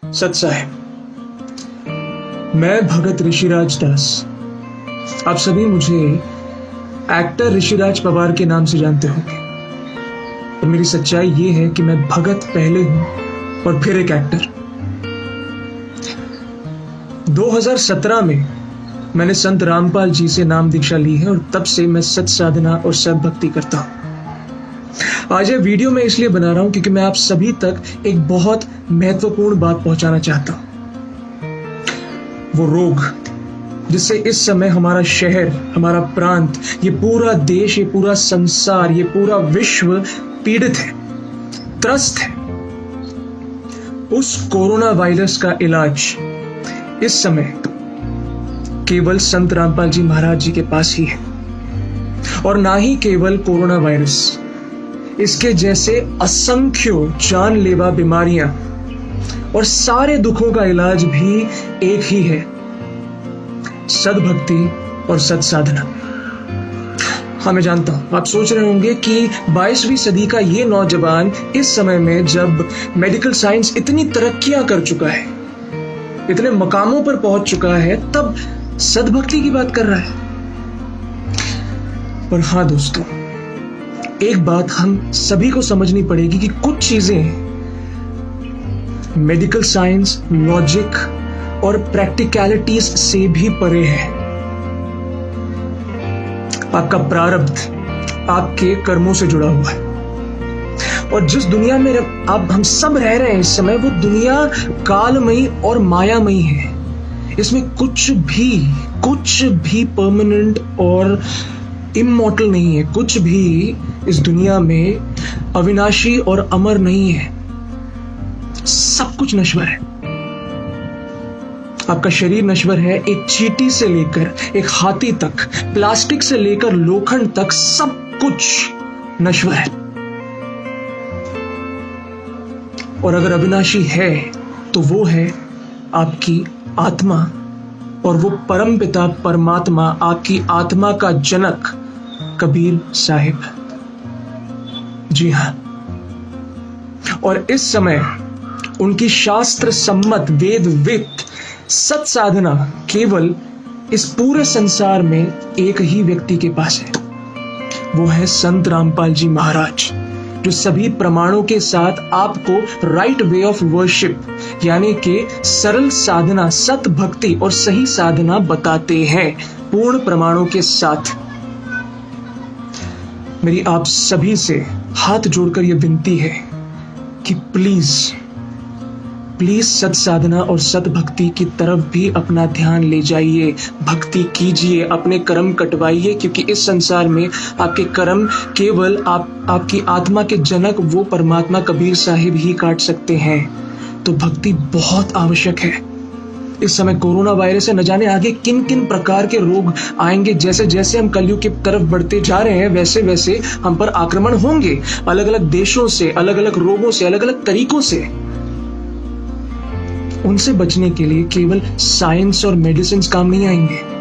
सत साहेब, मैं भगत ऋषिराज दास। आप सभी मुझे एक्टर ऋषिराज पवार के नाम से जानते होंगे, और मेरी सच्चाई ये है कि मैं भगत पहले हूं और फिर एक एक्टर। 2017 में मैंने संत रामपाल जी से नाम दीक्षा ली है और तब से मैं सत साधना और सत भक्ति करता हूं। आज ये वीडियो मैं इसलिए बना रहा हूं क्योंकि मैं आप सभी तक एक बहुत महत्वपूर्ण बात पहुंचाना चाहता हूं। वो रोग जिससे इस समय हमारा शहर, हमारा प्रांत, ये पूरा देश, ये पूरा संसार, ये पूरा विश्व पीड़ित है, त्रस्त है। उस कोरोना वायरस का इलाज इस समय केवल संत रामपाल जी महाराज जी के पास ही है। और ना ही केवल कोरोना वायरस, इसके जैसे असंख्य जानलेवा बीमारियां और सारे दुखों का इलाज भी एक ही है, सद्भक्ति और सत साधना। हाँ, मैं जानता हूं आप सोच रहे होंगे कि 22वीं सदी का ये नौजवान इस समय में जब मेडिकल साइंस इतनी तरक्कियां कर चुका है, इतने मकामों पर पहुंच चुका है, तब सद्भक्ति की बात कर रहा है। पर हाँ दोस्तों, एक बात हम सभी को समझनी पड़ेगी कि कुछ चीजें मेडिकल साइंस, लॉजिक और प्रैक्टिकलिटीज से भी परे है। आपका प्रारब्ध आपके कर्मों से जुड़ा हुआ है, और जिस दुनिया में आप हम सब रह रहे हैं इस समय, वो दुनिया कालमयी और मायामयी है। इसमें कुछ भी परमानेंट और इमॉर्टल नहीं है। कुछ भी इस दुनिया में अविनाशी और अमर नहीं है। सब कुछ नश्वर है। आपका शरीर नश्वर है, एक चींटी से लेकर एक हाथी तक, प्लास्टिक से लेकर लोखंड तक, सब कुछ नश्वर है। और अगर अविनाशी है तो वो है आपकी आत्मा, और वो परमपिता परमात्मा, आपकी आत्मा का जनक कबीर साहिब। जी हां, और इस समय उनकी शास्त्र सम्मत वेदवित सत साधना केवल इस पूरे संसार में एक ही व्यक्ति के पास है। वो है संत रामपाल जी महाराज, जो सभी प्रमाणों के साथ आपको राइट वे ऑफ वर्शिप यानी कि सरल साधना, सत भक्ति और सही साधना बताते हैं, पूर्ण प्रमाणों के साथ। मेरी आप सभी से हाथ जोड़कर यह विनती है कि प्लीज सत साधना और सत भक्ति की तरफ भी अपना ध्यान ले जाइए, भक्ति कीजिए, अपने कर्म कटवाइए, क्योंकि इस संसार में आपके कर्म केवल आपकी आत्मा के जनक वो परमात्मा कबीर साहिब ही काट सकते हैं। तो भक्ति बहुत आवश्यक है। इस समय कोरोना वायरस से न जाने आगे किन किन प्रकार के रोग आएंगे। जैसे जैसे हम कलयुग की तरफ बढ़ते जा रहे हैं, वैसे वैसे हम पर आक्रमण होंगे, अलग अलग देशों से, अलग अलग रोगों से, अलग अलग तरीकों से। उनसे बचने के लिए केवल साइंस और मेडिसिन काम नहीं आएंगे।